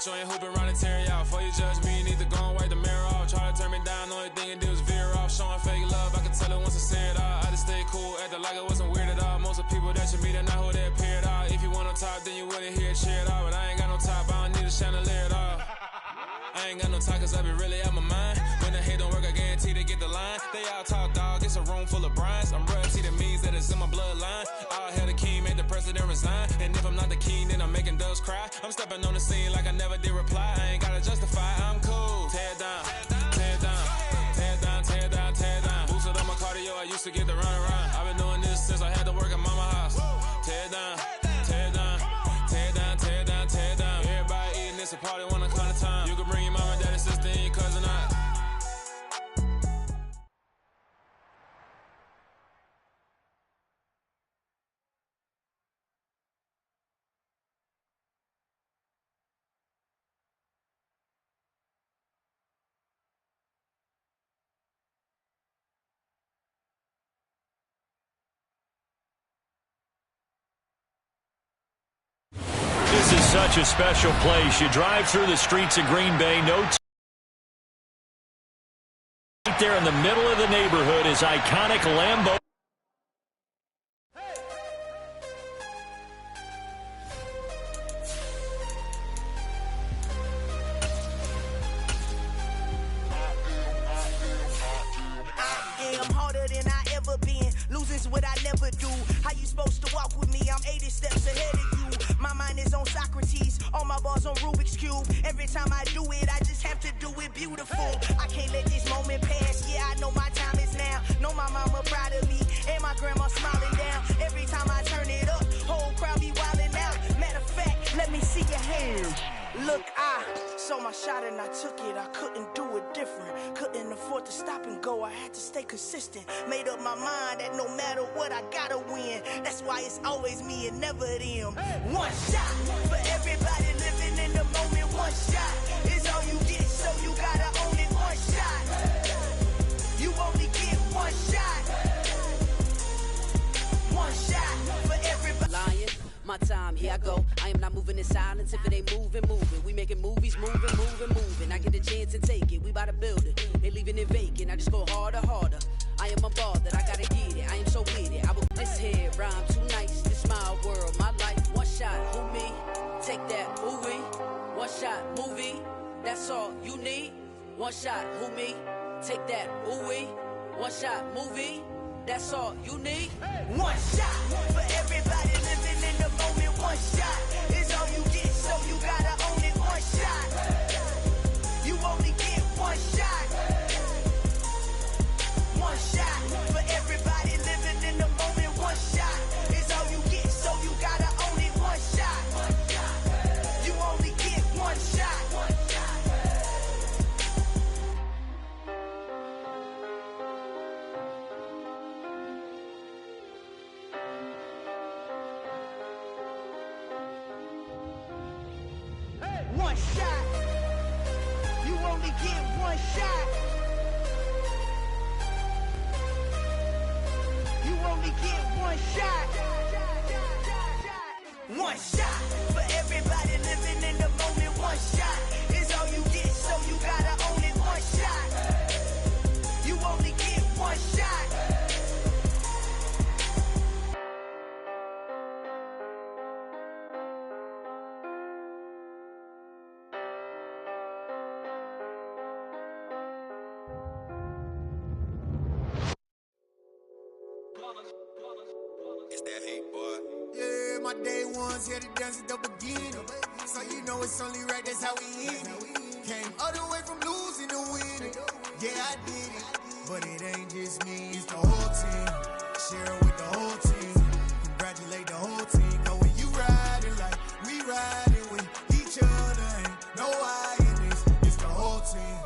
bitch, you ain't hooping around and tear out. Before you judge me, you need to go and wipe the mirror off. Try to turn me down, the only thing it did was veer off. Showing fake love, I can tell it once I say it all. I just stay cool, acting like it wasn't weird at all. Most of the people that you meet are not who they appear at all. If you want on top, then you wouldn't hear it cheer at all. But I ain't got no top, I don't need a chandelier at all. I ain't got no talk, cause I be really out my mind. When the hate don't work, I guarantee they get the line. They all talk, dog, it's a room full of brinds. I'm royalty, that means that it's in my bloodline. All hell the king, made the president resign. And if I'm not the king, then I'm making doves cry. I'm stepping on the scene like I never did reply. I ain't gotta justify, I'm cool. Tear down, tear down, tear down, tear down, tear down. Boosted on my cardio, I used to get the run around. I've been doing this since I had to work at mama house. Tear down, tear down, tear down, tear down, tear down. Everybody eating this a party one o'clock time. You can bring your mama, daddy, sister, and your cousin out. This is such a special place. You drive through the streets of Green Bay, right there in the middle of the neighborhood is iconic Lambeau. I'm harder than I ever been. Losing's what I never do. How you supposed to walk with me? I'm 80 steps ahead of you. My mind is on Socrates. All my bars on Rubik's Cube. Every time I do it, I just have to do it beautiful. I can't let this moment pass. Yeah, I know my time is now. Know my mama proud of me. And my grandma smiling down. Every time I turn it up, whole crowd be wilding out. Matter of fact, let me see your hands. Look, I saw my shot and I took it. I couldn't do it different. Couldn't afford to stop and go. I had to stay consistent. Made up my mind that no matter what, I gotta win. That's why it's always me and never them. One shot for everybody living in the moment. One shot is all you get, so you gotta own it. One shot. You only get one shot. One shot for everybody. Lion. My time, here I go. I am not moving in silence. If it ain't moving, moving. We making movies, moving, moving, moving. I get a chance and take it. We bout to build it. They leaving it vacant. I just go harder, harder. I am a ball that I gotta get it. I am so with it. I will this head rhyme too nice. This my world, my life. One shot, who me? Take that, who we? One shot, movie. That's all you need. One shot, who me? Take that, who we? One shot, movie. That's all you need. One shot for everybody living in the moment. One shot is all you get, so you gotta own it. One shot. You only get one shot. One shot for everybody living in the moment. One shot is all you get, so you gotta own it. One shot. You only get one shot. One shot. You only get one shot. You only get one shot. One shot for everybody living in the moment. One shot is all you get, so you gotta own it. One shot. You only get one shot. It's that hate, boy. Yeah, my day ones here to dance at the beginning. So you know it's only right, that's how we end it. Came all the way from losing to winning. Yeah, I did it. But it ain't just me, it's the whole team. Share it with the whole team. Congratulate the whole team. Cause when you riding like we riding with each other, ain't no I in this. It's the whole team.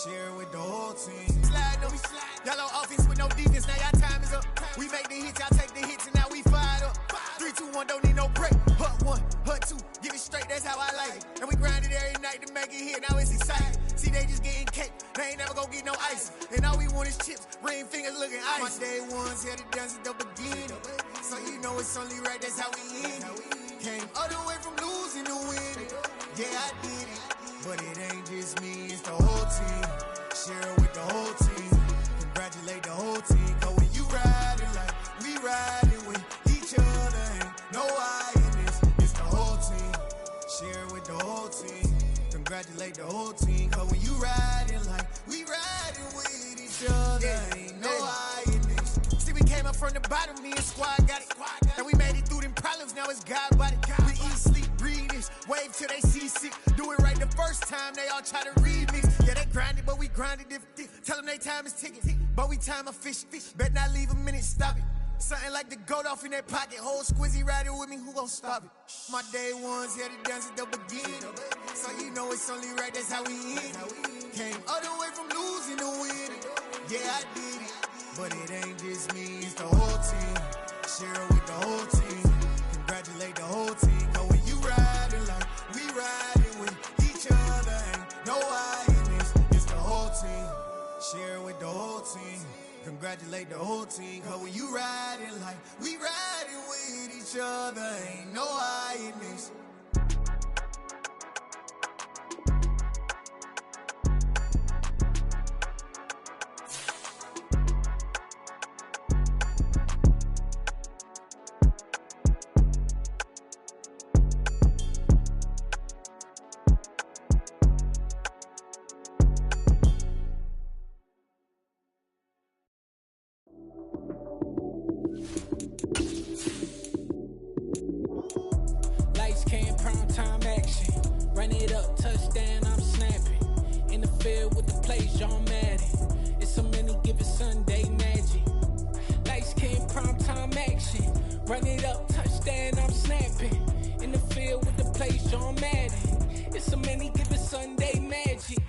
Share it with the whole team. Slide on me, slide. Y'all on offense with no defense, now y'all time is up. We make the hits, y'all take the hits, and now we fired up. 3, 2, 1, don't need no break. Hut 1, hut 2, give it straight, that's how I like it. And we grind it every night to make it hit, now it's exciting. See, they just getting cake, they ain't never gonna get no ice. And all we want is chips, ring fingers looking ice. My day ones here to dance at the beginning. So you know it's only right, that's how we end it. Came all the way from losing to winning. Yeah, I did it. But it ain't just me, it's the whole team. Share it with the whole team. Congratulate the whole team. Cause when you riding like we riding with each other, ain't no I in this. It's the whole team. Share it with the whole team. Congratulate the whole team. Cause when you riding like we riding with each other, ain't no I in this. See, we came up from the bottom, me and squad got it. And we made it through them problems, now it's God body. We eat, sleep, breathe this. Wave till they see sick. Do it right the first time, they all try to remix. Yeah, they grinded, but we grinded different. Tell them they time is ticking, but we time a fish. Bet not leave a minute, stop it. Something like the goat off in their pocket. Whole squizzy riding with me, who gon' stop it? My day ones here to dance at the beginning. So you know it's only right, that's how we end. Came all the way from losing to winning. Yeah, I did it, but it ain't just me, it's the whole team. Share it with the whole team. Congratulate the whole team. Cause when you riding like we riding with each other, ain't no I in this. It's the whole team. Share it with the whole team. Congratulate the whole team. Cause when you riding like we riding with each other, ain't no I in this. Lights came, prime time action. Run it up, touchdown, I'm snapping. In the field with the plays, John Madden. It's a many given Sunday magic. Lights came, prime time action. Run it up, touchdown, I'm snapping. In the field with the plays, John Madden. It's a many given Sunday magic.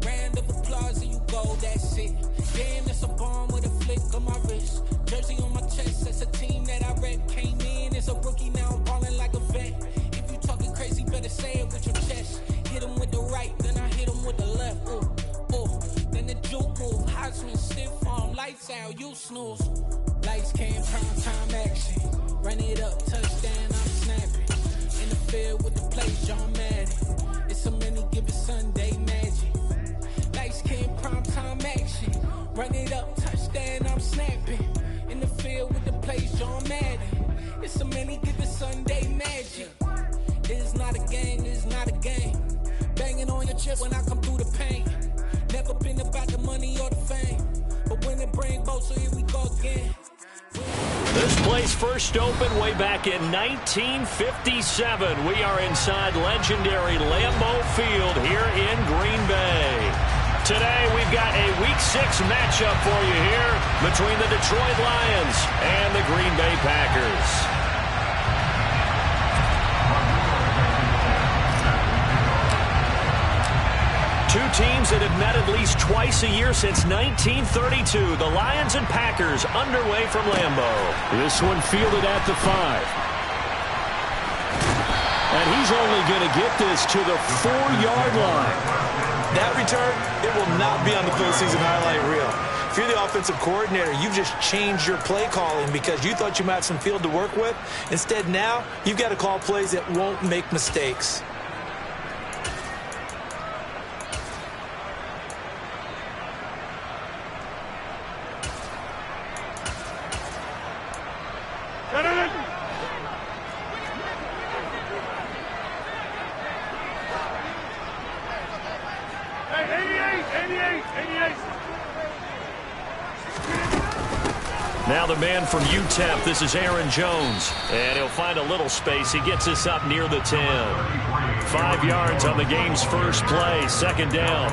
Round of applause and you go, that's it. Damn, that's a bomb with a flick on my wrist. Jersey on my chest, that's a team that I rep. Came in as a rookie, now I'm ballin' like a vet. If you talking crazy, better say it with your chest. Hit him with the right, then I hit him with the left. Then the juke move, Heisman, stiff arm, lights out, you snooze. Lights came, prime time action. Run it up, touchdown, I'm snapping. In the field with the plays, John Madden. It's a many given Sunday magic. Lights came, prime time action. Run it up, touchdown, I'm snapping. In the field with the plays, John Madden. It's a many given Sunday magic. It is not a game, it is not a game. Banging on your chest when I come through the pain. Never been about the money or the fame. But when it bring both, so here we go again. This place first opened way back in 1957. We are inside legendary Lambeau Field here in Green Bay. Today we've got a Week 6 matchup for you here between the Detroit Lions and the Green Bay Packers. Two teams that have met at least twice a year since 1932. The Lions and Packers underway from Lambeau. This one fielded at the 5. And he's only going to get this to the 4-yard line. That return, it will not be on the postseason highlight reel. If you're the offensive coordinator, you've just changed your play calling because you thought you might have some field to work with. Instead, now, you've got to call plays that won't make mistakes. Now the man from UTEP, this is Aaron Jones. And he'll find a little space. He gets us up near the 10. 5 yards on the game's first play, second down.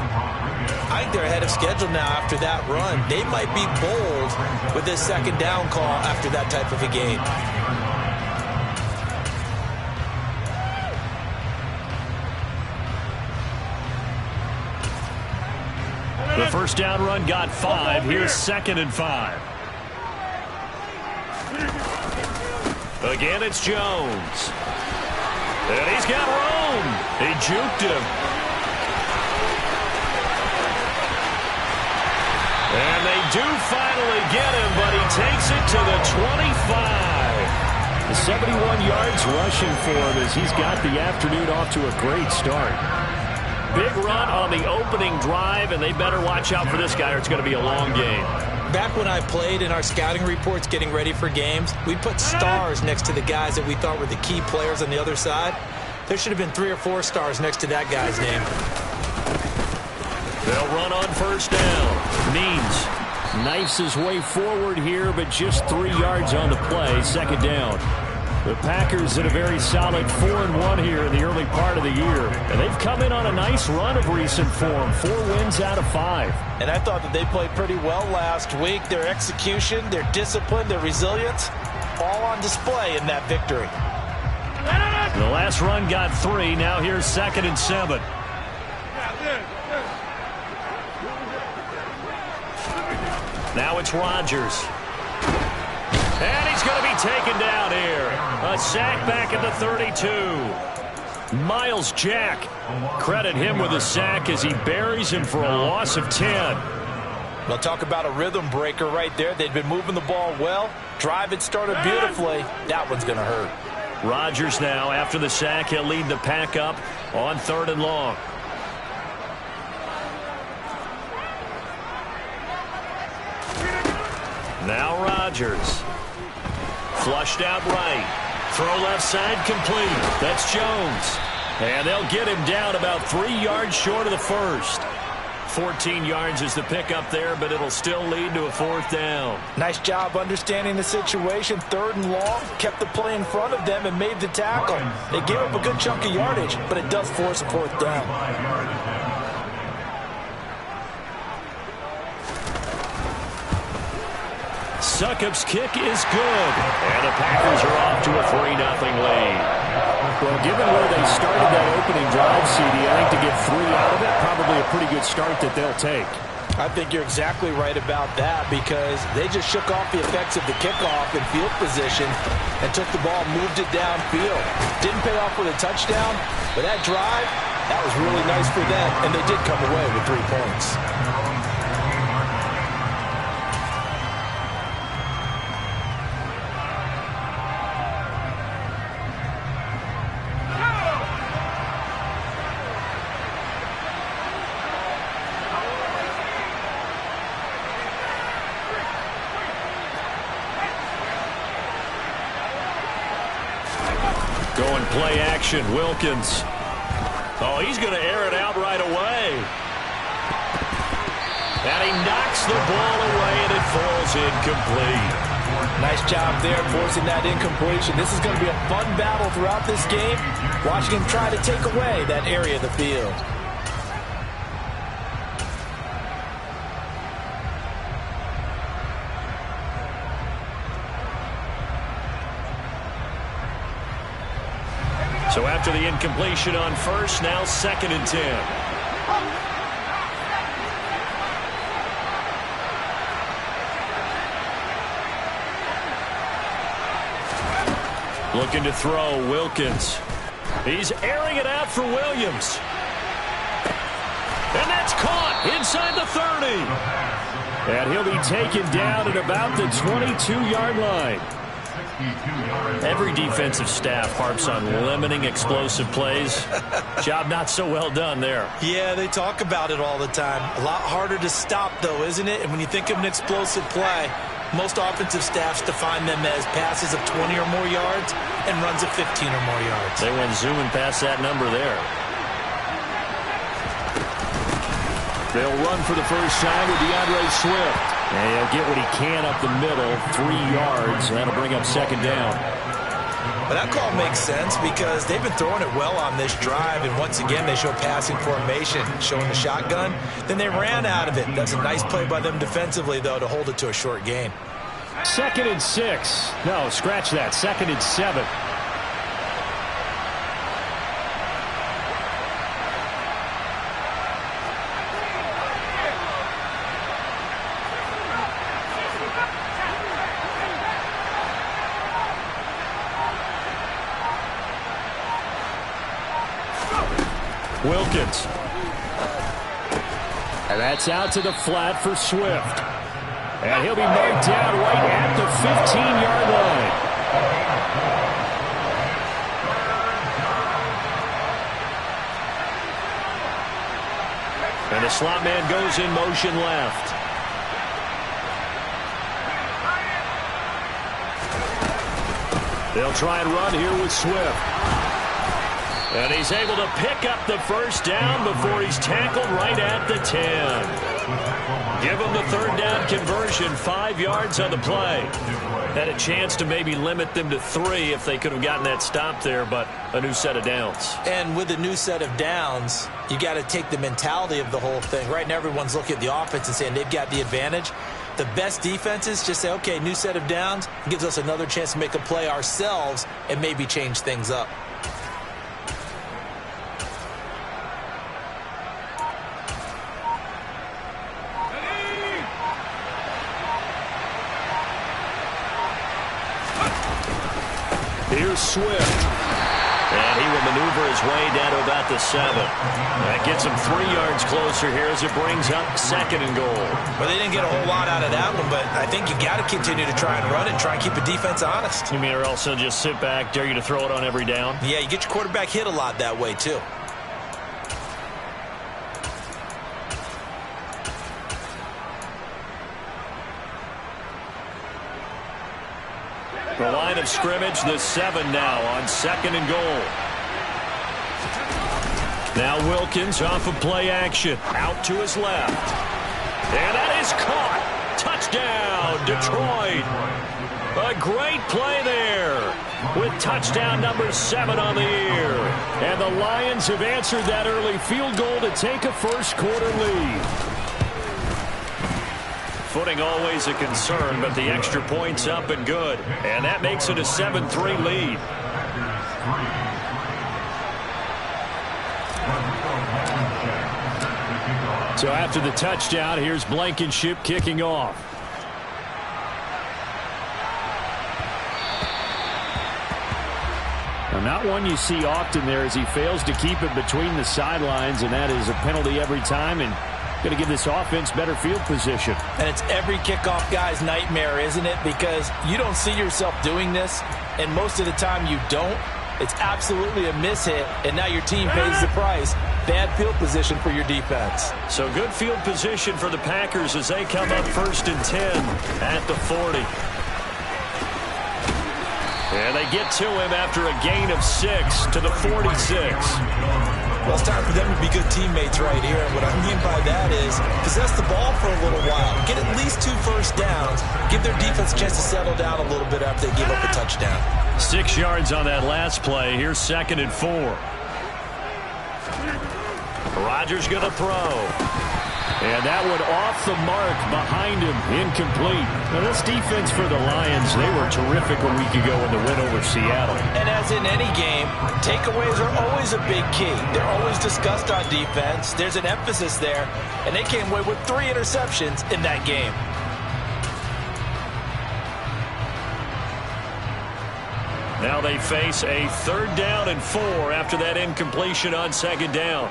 I think they're ahead of schedule now after that run. They might be bold with this second down call after that type of a game. The first down run got 5. Here's 2nd and 5. Again, it's Jones. And he's got room. He juked him. And they do finally get him, but he takes it to the 25. 71 yards rushing for him as he's got the afternoon off to a great start. Big run on the opening drive, and they better watch out for this guy or it's going to be a long game. Back when I played in our scouting reports getting ready for games, we put stars next to the guys that we thought were the key players on the other side. There should have been 3 or 4 stars next to that guy's name. They'll run on first down. Means knifes his way forward here, but just 3 yards on the play. Second down. The Packers in a very solid 4-1 here in the early part of the year. And they've come in on a nice run of recent form. 4 wins out of 5. And I thought that they played pretty well last week. Their execution, their discipline, their resilience, all on display in that victory. The last run got 3. Now here's 2nd and 7. Now it's Rodgers. And he's going to be taken down here. A sack back at the 32. Miles Jack. Credit him with a sack as he buries him for a loss of 10. Well, talk about a rhythm breaker right there. They'd been moving the ball well. Drive had started beautifully. That one's going to hurt. Rodgers now, after the sack, he'll lead the pack up on 3rd and long. Now Rodgers. Flushed out right. Throw left side complete. That's Jones. And they'll get him down about 3 yards short of the first. 14 yards is the pickup there, but it'll still lead to a 4th down. Nice job understanding the situation. 3rd and long. Kept the play in front of them and made the tackle. They gave up a good chunk of yardage, but it does force a 4th down. Succop's kick is good. And the Packers are off to a 3-0 lead. Well, given where they started that opening drive, CD, I think to get 3 out of it, probably a pretty good start that they'll take. I think you're exactly right about that because they just shook off the effects of the kickoff and field position and took the ball, moved it downfield. Didn't pay off with a touchdown, but that drive, that was really nice for them, and they did come away with 3 points. Going play action, Wilkins. Oh, he's going to air it out right away. And he knocks the ball away, and it falls incomplete. Nice job there forcing that incompletion. This is going to be a fun battle throughout this game. Watching him try to take away that area of the field. So after the incompletion on first, now 2nd and 10. Looking to throw, Wilkins. He's airing it out for Williams. And that's caught inside the 30. And he'll be taken down at about the 22-yard line. Every defensive staff harps on limiting explosive plays. Job not so well done there. Yeah, they talk about it all the time. A lot harder to stop, though, isn't it? And when you think of an explosive play, most offensive staffs define them as passes of 20 or more yards and runs of 15 or more yards. They went zooming past that number there. They'll run for the first time with DeAndre Swift. And he'll get what he can up the middle, 3 yards. That'll bring up 2nd down. But that call makes sense because they've been throwing it well on this drive. And once again, they show passing formation, showing the shotgun. Then they ran out of it. That's a nice play by them defensively, though, to hold it to a short gain. 2nd and 6. No, scratch that. 2nd and 7. Wilkins. And that's out to the flat for Swift. And he'll be marked down right at the 15-yard line. And the slot man goes in motion left. They'll try and run here with Swift. And he's able to pick up the first down before he's tackled right at the 10. Give him the third down conversion, 5 yards on the play. Had a chance to maybe limit them to 3 if they could have gotten that stop there, but a new set of downs. And with a new set of downs, you got to take the mentality of the whole thing. Right now, everyone's looking at the offense and saying they've got the advantage. The best defenses just say, okay, new set of downs, gives us another chance to make a play ourselves and maybe change things up. Here's Swift. And he will maneuver his way down to about the 7. That gets him 3 yards closer here as it brings up 2nd and goal. Well, they didn't get a whole lot out of that one, but I think you got to continue to try and run it and try and keep the defense honest. You mean, or else they'll just sit back, dare you to throw it on every down? Yeah, you get your quarterback hit a lot that way, too. The line of scrimmage, the 7 now on 2nd and goal. Now Wilkins off of play action. Out to his left. And that is caught. Touchdown, Detroit. A great play there with touchdown number 7 on the year. And the Lions have answered that early field goal to take a first quarter lead. Footing always a concern, but the extra point's up and good. And that makes it a 7-3 lead. So after the touchdown, here's Blankenship kicking off. Now, not one you see often there as he fails to keep it between the sidelines, and that is a penalty every time. And going to give this offense better field position. And it's every kickoff guy's nightmare, isn't it? Because you don't see yourself doing this, and most of the time you don't. It's absolutely a mishit, and now your team pays the price. Bad field position for your defense. So good field position for the Packers as they come up 1st and 10 at the 40. And they get to him after a gain of 6 to the 46. Well, it's time for them to be good teammates right here. And what I mean by that is possess the ball for a little while. Get at least 2 first downs. Give their defense a chance to settle down a little bit after they give up a touchdown. 6 yards on that last play. Here's 2nd and 4. Rodgers going to throw. And that one off the mark behind him, incomplete. Now this defense for the Lions, they were terrific a week ago in the win over Seattle. And as in any game, takeaways are always a big key. They're always discussed on defense. There's an emphasis there, and they came away with 3 interceptions in that game. Now they face a 3rd down and 4 after that incompletion on 2nd down.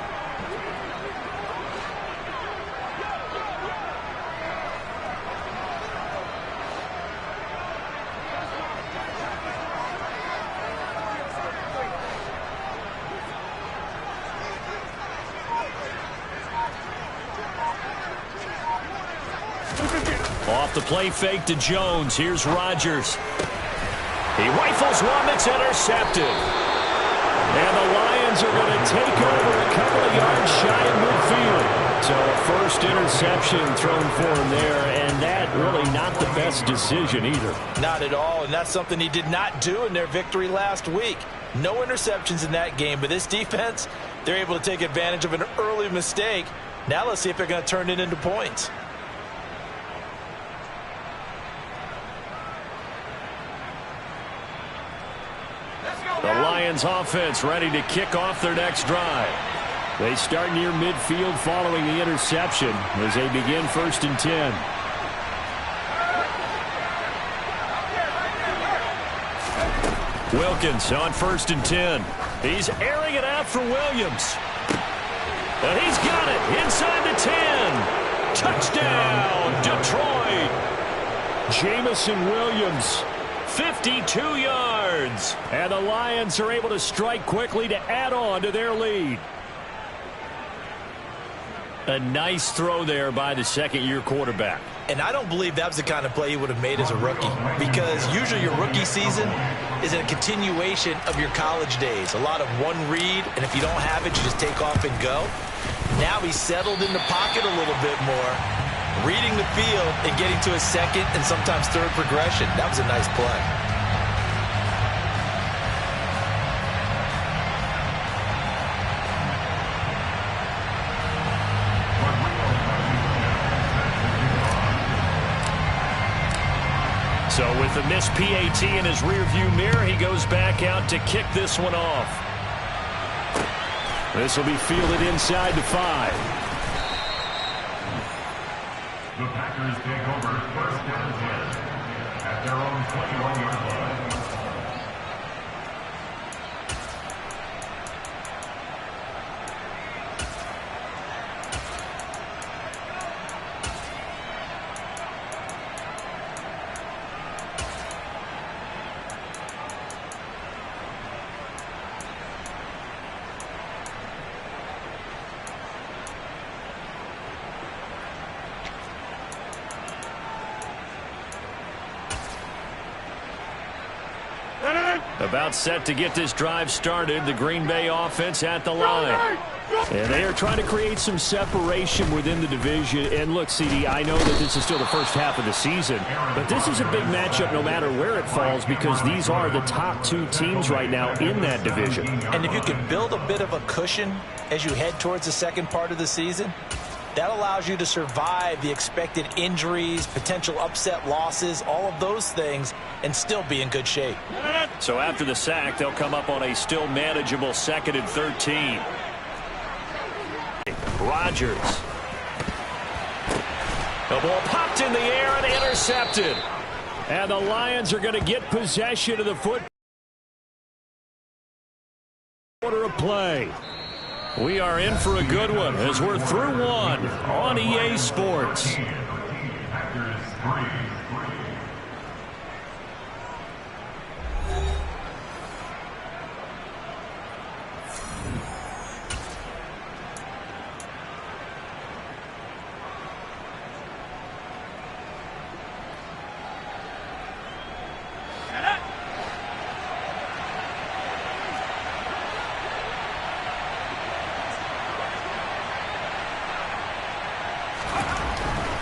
Off the play fake to Jones. Here's Rodgers. He rifles one that's intercepted. And the Lions are going to take over a couple of yards shy of midfield. So a first interception thrown for him there, and that really not the best decision either. Not at all, and that's something he did not do in their victory last week. No interceptions in that game, but this defense, they're able to take advantage of an early mistake. Now let's see if they're going to turn it into points. The Lions offense ready to kick off their next drive. They start near midfield following the interception as they begin 1st and 10. Wilkins on 1st and 10. He's airing it out for Williams. And he's got it inside the 10. Touchdown, Detroit. Jamison Williams. 52 yards. And the Lions are able to strike quickly to add on to their lead. A nice throw there by the second-year quarterback. And I don't believe that was the kind of play he would have made as a rookie, because usually your rookie season is a continuation of your college days. A lot of one read, and if you don't have it, you just take off and go. Now he's settled in the pocket a little bit more, reading the field and getting to a second and sometimes third progression. That was a nice play. So with the missed PAT in his rearview mirror, he goes back out to kick this one off. This will be fielded inside the 5. The Packers take over first down and 10 at their own 21-yard line. About set to get this drive started. The Green Bay offense at the line. And they are trying to create some separation within the division. And look, CD, I know that this is still the first half of the season, but this is a big matchup no matter where it falls, because these are the top 2 teams right now in that division. And if you can build a bit of a cushion as you head towards the second part of the season, that allows you to survive the expected injuries, potential upset losses, all of those things, and still be in good shape. So after the sack, they'll come up on a still manageable 2nd and 13. Rodgers. The ball popped in the air and intercepted. And the Lions are going to get possession of the football. Quarter of play. We are in for a good one as we're through one on EA Sports.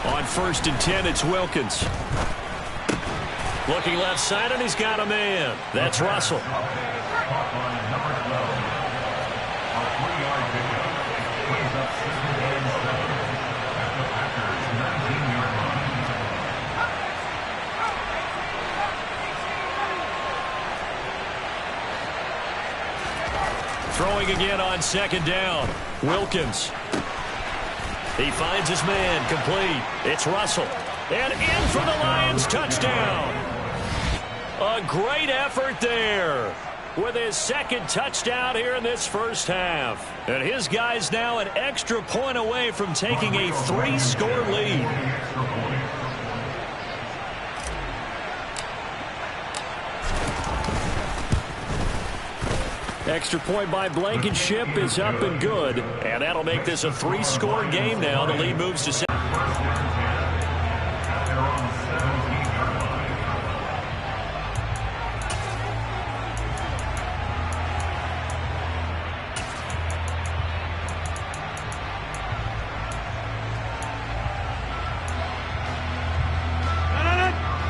On 1st and 10, it's Wilkins. Looking left side, and he's got a man. That's Russell. Throwing again on 2nd down. Wilkins. He finds his man, complete. It's Russell. And in for the Lions, touchdown. A great effort there with his 2nd touchdown here in this first half. And his guy's now an extra point away from taking a 3-score lead. Extra point by Blankenship is up and good. And that'll make this a 3-score game now. The lead moves to 7.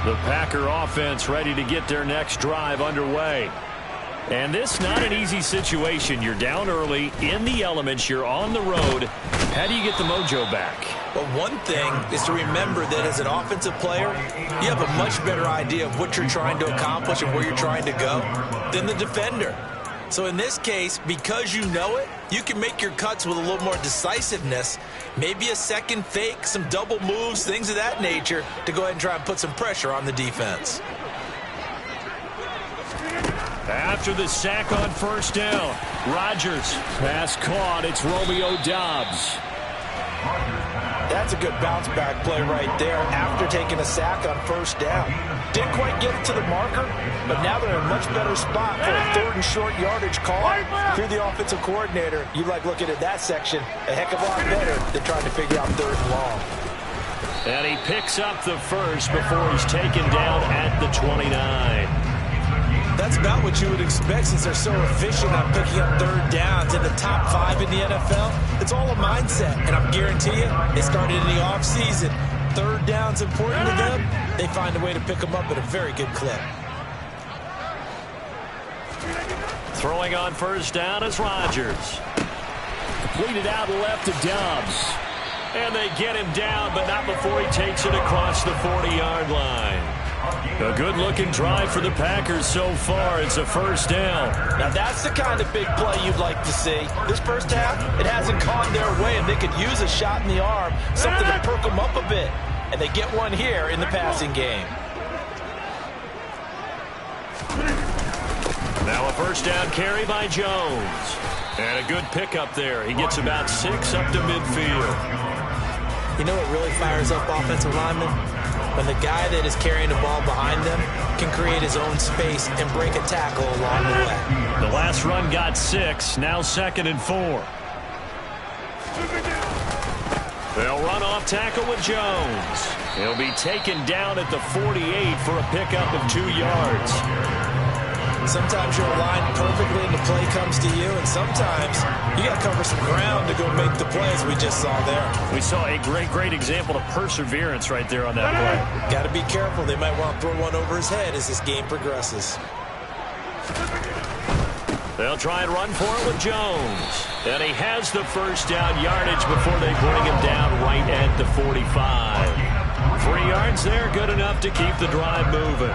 The Packer offense ready to get their next drive underway. And this not an easy situation. You're down early, in the elements, you're on the road. How do you get the mojo back? Well, one thing is to remember that as an offensive player, you have a much better idea of what you're trying to accomplish and where you're trying to go than the defender. So in this case, because you know it, you can make your cuts with a little more decisiveness, maybe a second fake, some double moves, things of that nature, to go ahead and try and put some pressure on the defense. After the sack on 1st down, Rodgers. Pass caught. It's Romeo Doubs. That's a good bounce-back play right there after taking a sack on first down. Didn't quite get it to the marker, but now they're in a much better spot for a third and short yardage call. Through the offensive coordinator, you like looking at that section a heck of a lot better than trying to figure out third and long. And he picks up the first before he's taken down at the 29. That's about what you would expect since they're so efficient on picking up third downs in the top 5 in the NFL. It's all a mindset, and I guarantee you, they started in the offseason. Third down's important to them. They find a way to pick them up at a very good clip. Throwing on first down is Rodgers. Completed out left to Dobbs. And they get him down, but not before he takes it across the 40-yard line. A good-looking drive for the Packers so far. It's a first down. Now, that's the kind of big play you'd like to see. This first half, it hasn't gone their way, and they could use a shot in the arm, something to perk them up a bit. And they get one here in the passing game. Now a first down carry by Jones. And a good pickup there. He gets about 6 up to midfield. You know what really fires up offensive linemen? When the guy that is carrying the ball behind them can create his own space and break a tackle along the way. The last run got 6, now 2nd and 4. They'll run off tackle with Jones. He'll be taken down at the 48 for a pickup of 2 yards. Sometimes you're aligned perfectly and the play comes to you, and sometimes you got to cover some ground to go make the plays we just saw there. We saw a great example of perseverance right there on that play. Got to be careful. They might want to throw one over his head as this game progresses. They'll try and run for it with Jones. And he has the first down yardage before they bring him down right at the 45. 3 yards there, good enough to keep the drive moving.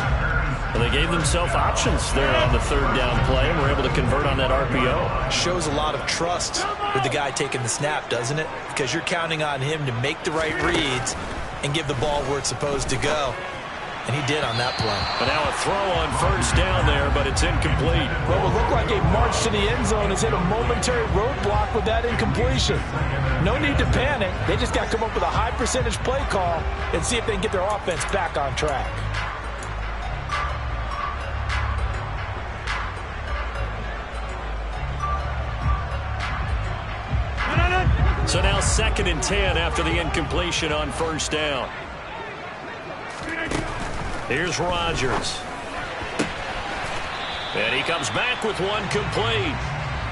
And they gave themselves options there on the third down play and were able to convert on that RPO. Shows a lot of trust with the guy taking the snap, doesn't it? Because you're counting on him to make the right reads and give the ball where it's supposed to go. And he did on that play. But now a throw on first down there, but it's incomplete. Well, it looked like a march to the end zone has hit a momentary roadblock with that incompletion. No need to panic. They just got to come up with a high percentage play call and see if they can get their offense back on track. So now 2nd and 10 after the incompletion on first down. Here's Rodgers. And he comes back with one complete.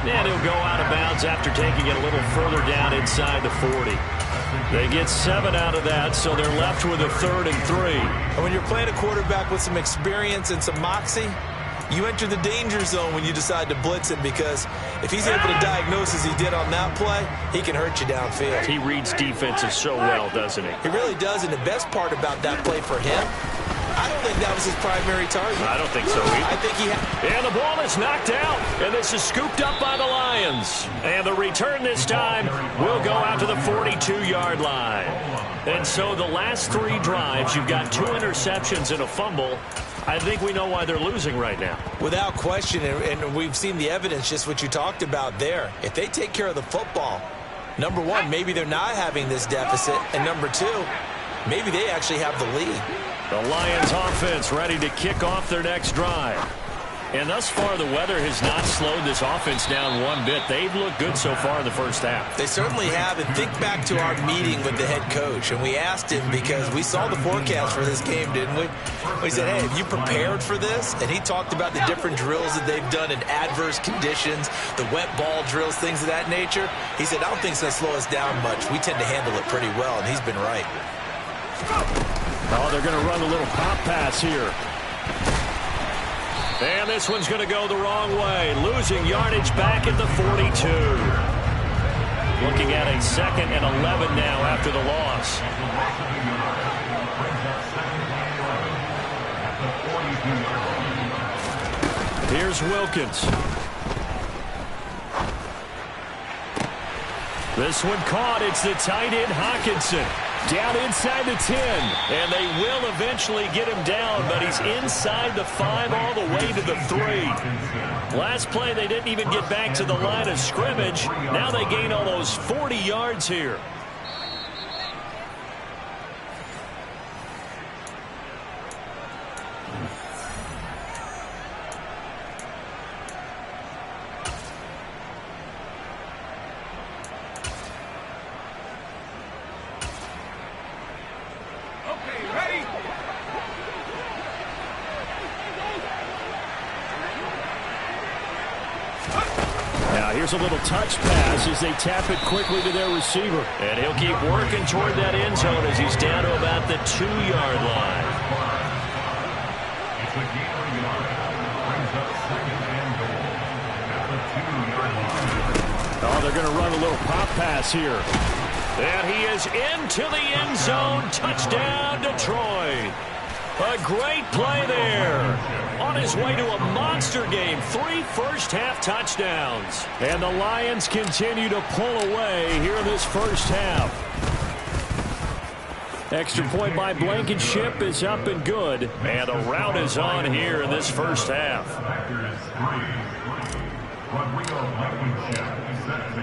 And he'll go out of bounds after taking it a little further down inside the 40. They get 7 out of that, so they're left with a 3rd and 3. And when you're playing a quarterback with some experience and some moxie, you enter the danger zone when you decide to blitz him, because if he's able to diagnose as he did on that play, he can hurt you downfield. He reads defenses so well, doesn't he? He really does, and the best part about that play for him, I don't think that was his primary target. I don't think so either. I think he had... And the ball is knocked out, and this is scooped up by the Lions. And the return this time will go out to the 42-yard line. And so the last 3 drives, you've got 2 interceptions and a fumble. I think we know why they're losing right now. Without question, and we've seen the evidence, just what you talked about there. If they take care of the football, number 1, maybe they're not having this deficit, and number 2, maybe they actually have the lead. The Lions offense ready to kick off their next drive. And thus far, the weather has not slowed this offense down one bit. They've looked good so far in the first half. They certainly have. And think back to our meeting with the head coach. And we asked him, because we saw the forecast for this game, didn't we? We said, hey, have you prepared for this? And he talked about the different drills that they've done in adverse conditions, the wet ball drills, things of that nature. He said, I don't think it's going to slow us down much. We tend to handle it pretty well, and he's been right. Oh, they're going to run a little pop pass here. And this one's going to go the wrong way. Losing yardage back at the 42. Looking at a 2nd and 11 now after the loss. Here's Wilkins. This one caught. It's the tight end Hawkinson. Down inside the 10, and they will eventually get him down, but he's inside the 5 all the way to the 3. Last play, they didn't even get back to the line of scrimmage. Now they gain almost 40 yards here. Here's a little touch pass as they tap it quickly to their receiver. And he'll keep working toward that end zone as he's down to about the 2-yard line. It's a gain of a yard. Brings up second and goal at the 2-yard line. Oh, they're going to run a little pop pass here. And he is into the end zone. Touchdown, Detroit. A great play there. On his way to a monster game. 3 first-half touchdowns. And the Lions continue to pull away here in this first half. Extra point by Blankenship is up and good. And a rout is on here in this first half.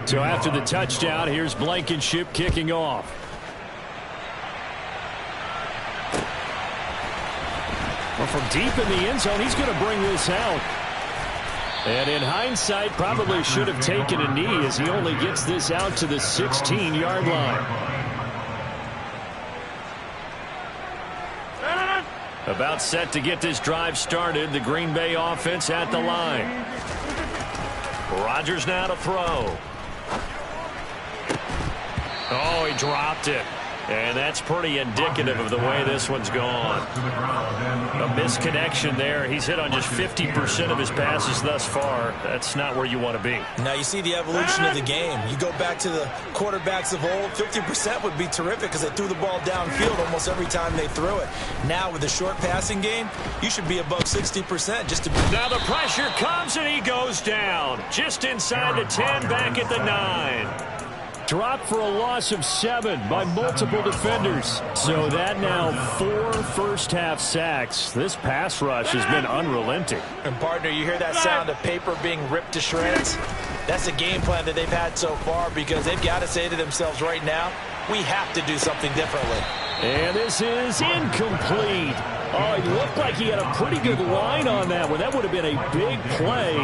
So after the touchdown, here's Blankenship kicking off. Well, from deep in the end zone, he's going to bring this out. And in hindsight, probably should have taken a knee as he only gets this out to the 16-yard line. About set to get this drive started. The Green Bay offense at the line. Rodgers now to throw. Oh, he dropped it. And that's pretty indicative of the way this one's gone. A misconnection there. He's hit on just 50% of his passes thus far. That's not where you want to be. Now you see the evolution of the game. You go back to the quarterbacks of old, 50% would be terrific because they threw the ball downfield almost every time they threw it. Now with the short passing game, you should be above 60% just to be. Now the pressure comes and he goes down. Just inside the 10, back at the 9. Dropped for a loss of 7 by multiple defenders. So that now 4 first-half sacks. This pass rush has been unrelenting. And, partner, you hear that sound of paper being ripped to shreds? That's the game plan that they've had so far because they've got to say to themselves right now, we have to do something differently. And this is incomplete. Oh, he looked like he had a pretty good line on that one. That would have been a big play,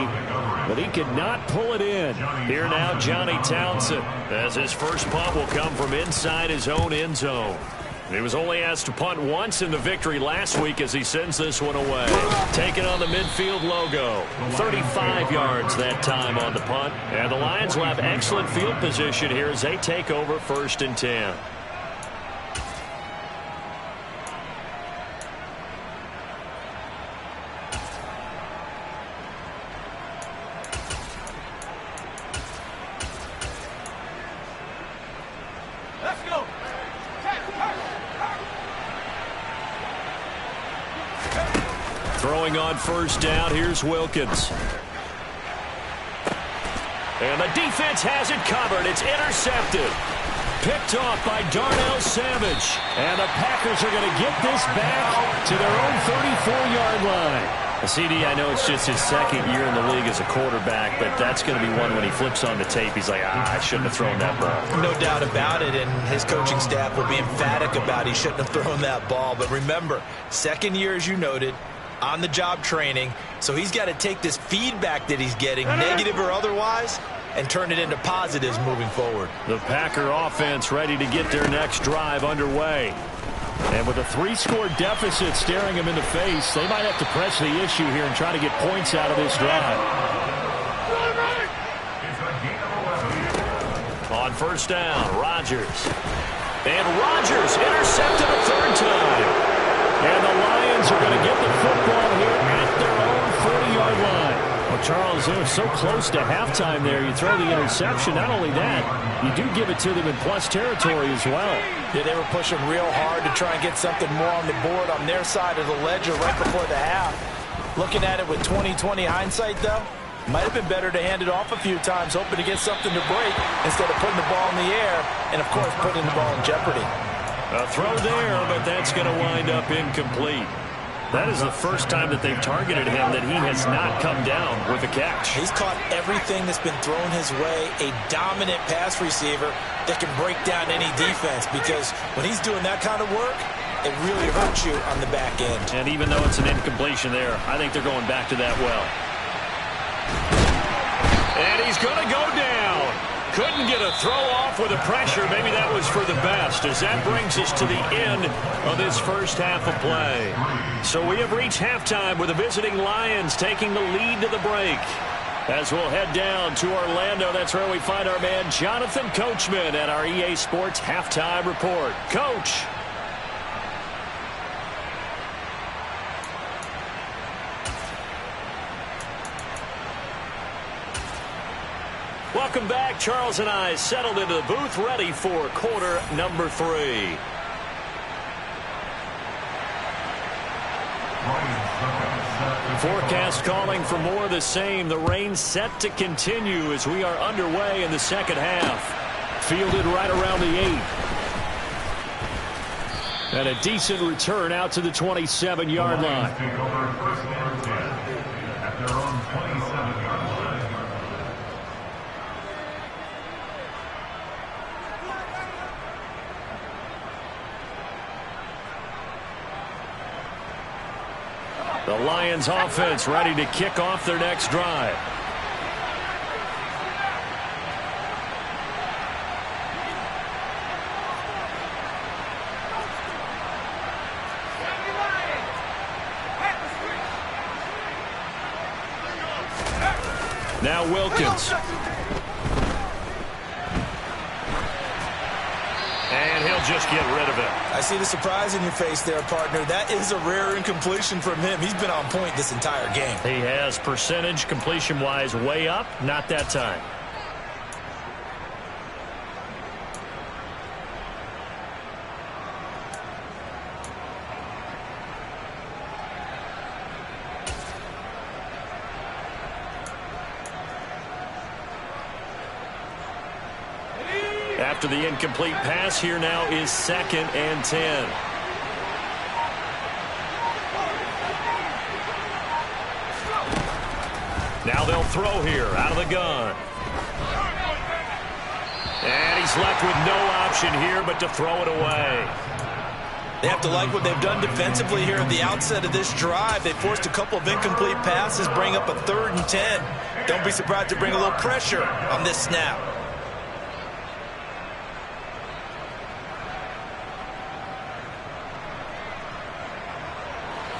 but he could not pull it in. Here now, Johnny Townsend, as his first punt will come from inside his own end zone. He was only asked to punt once in the victory last week as he sends this one away. Taking on the midfield logo. 35 yards that time on the punt. And the Lions will have excellent field position here as they take over 1st and 10. Throwing on 1st down, here's Wilkins. And the defense has it covered. It's intercepted. Picked off by Darnell Savage. And the Packers are going to get this back to their own 34-yard line. CD, I know it's just his 2nd year in the league as a quarterback, but that's going to be one when he flips on the tape, he's like, I shouldn't have thrown that ball. No doubt about it, and his coaching staff will be emphatic about he shouldn't have thrown that ball. But remember, 2nd year, as you noted, on-the-job training, so he's got to take this feedback that he's getting, negative or otherwise, and turn it into positives moving forward. The Packer offense ready to get their next drive underway. And with a 3-score deficit staring him in the face, they might have to press the issue here and try to get points out of this drive. On 1st down, Rodgers. And Rodgers intercepted a 3rd time. And the Lions are going to get the football here at their own 40-yard line. Well, Charles, they were so close to halftime there. You throw the interception. Not only that, you do give it to them in plus territory as well. Yeah, they were pushing real hard to try and get something more on the board on their side of the ledger right before the half. Looking at it with 20/20 hindsight, though, might have been better to hand it off a few times, hoping to get something to break instead of putting the ball in the air and, of course, putting the ball in jeopardy. A throw there, but that's going to wind up incomplete. That is the first time that they've targeted him that he has not come down with a catch. He's caught everything that's been thrown his way, a dominant pass receiver that can break down any defense, because when he's doing that kind of work, it really hurts you on the back end. And even though it's an incompletion there, I think they're going back to that well. And he's going to go down. Couldn't get a throw off with the pressure. Maybe that was for the best, as that brings us to the end of this first half of play. So we have reached halftime with the visiting Lions taking the lead to the break. As we'll head down to Orlando, that's where we find our man Jonathan Coachman at our EA Sports Halftime Report. Coach. Welcome back. Charles and I settled into the booth, ready for quarter number 3. Forecast calling for more of the same. The rain set to continue as we are underway in the second half. Fielded right around the 8. And a decent return out to the 27-yard line. Take over first and 10 at their own 27-yard line. The Lions offense ready to kick off their next drive. Now Wilkins. And he'll just get rid of it. I see the surprise in your face there, partner. That is a rare incompletion from him. He's been on point this entire game. He has percentage completion-wise way up. Not that time. After the incomplete pass, here now is 2nd and 10. Now they'll throw here out of the gun. And he's left with no option here but to throw it away. They have to like what they've done defensively here at the outset of this drive. They forced a couple of incomplete passes, bring up a 3rd and 10. Don't be surprised to bring a little pressure on this snap.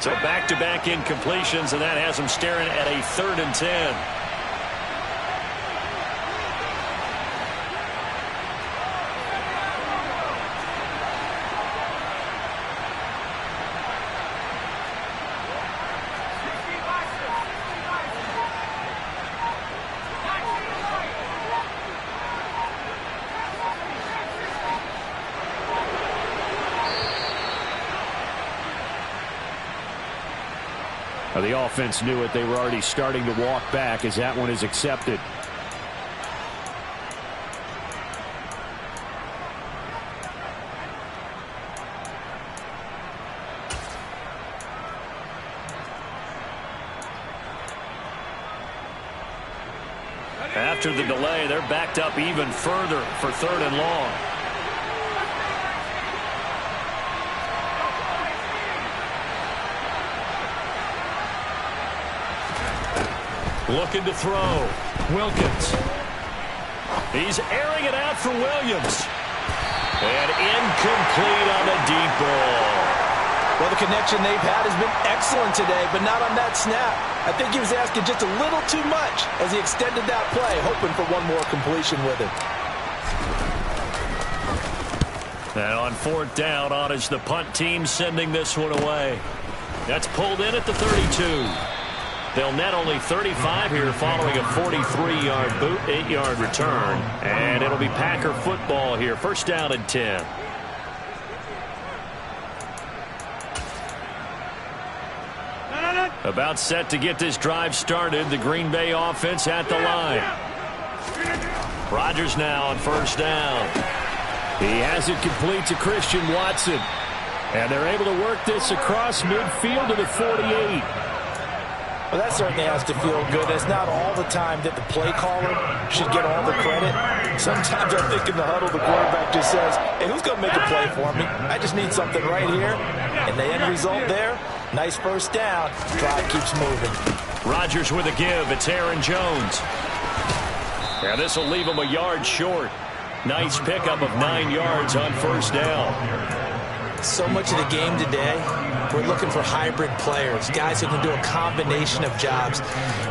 So back-to-back incompletions, and that has them staring at a 3rd and 10. The offense knew it. They were already starting to walk back as that one is accepted. After the delay, they're backed up even further for 3rd and long. Looking to throw. Wilkins. He's airing it out for Williams. And incomplete on the deep ball. Well, the connection they've had has been excellent today, but not on that snap. I think he was asking just a little too much as he extended that play, hoping for one more completion with it. And on 4th down, on is the punt team sending this one away. That's pulled in at the 32. They'll net only 35 here following a 43-yard boot, 8-yard return. And it'll be Packer football here. 1st down and 10. About set to get this drive started. The Green Bay offense at the line. Rodgers now on 1st down. He has it complete to Christian Watson. And they're able to work this across midfield to the 48. Well, that certainly has to feel good. It's not all the time that the play caller should get all the credit. Sometimes I think in the huddle, the quarterback just says, hey, who's going to make a play for me? I just need something right here. And the end result there, nice 1st down. Drive keeps moving. Rodgers with a give. It's Aaron Jones. And this will leave him a yard short. Nice pickup of 9 yards on 1st down. So much of the game today, we're looking for hybrid players, guys who can do a combination of jobs.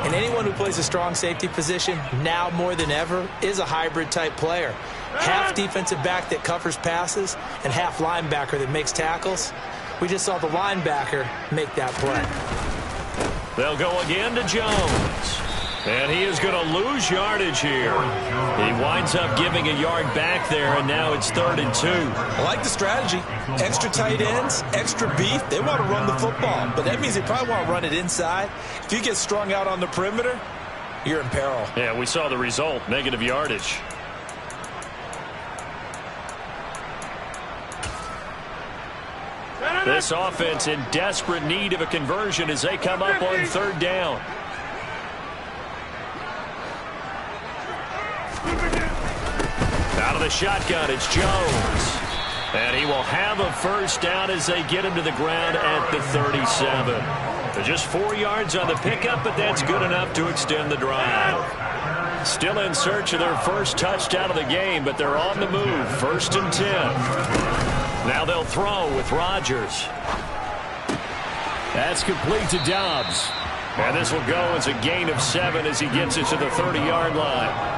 And anyone who plays a strong safety position, now more than ever, is a hybrid-type player. Half defensive back that covers passes and half linebacker that makes tackles. We just saw the linebacker make that play. They'll go again to Jones. And he is going to lose yardage here. He winds up giving a yard back there, and now it's 3rd and 2. I like the strategy. Extra tight ends, extra beef. They want to run the football, but that means they probably want to run it inside. If you get strung out on the perimeter, you're in peril. Yeah, we saw the result, negative yardage. This offense in desperate need of a conversion as they come up on 3rd down. Out of the shotgun, it's Jones. And he will have a first down as they get him to the ground at the 37. They're just 4 yards on the pickup, but that's good enough to extend the drive. Still in search of their first touchdown of the game, but they're on the move. 1st and 10. Now they'll throw with Rodgers. That's complete to Dobbs. And this will go as a gain of 7 as he gets it to the 30-yard line.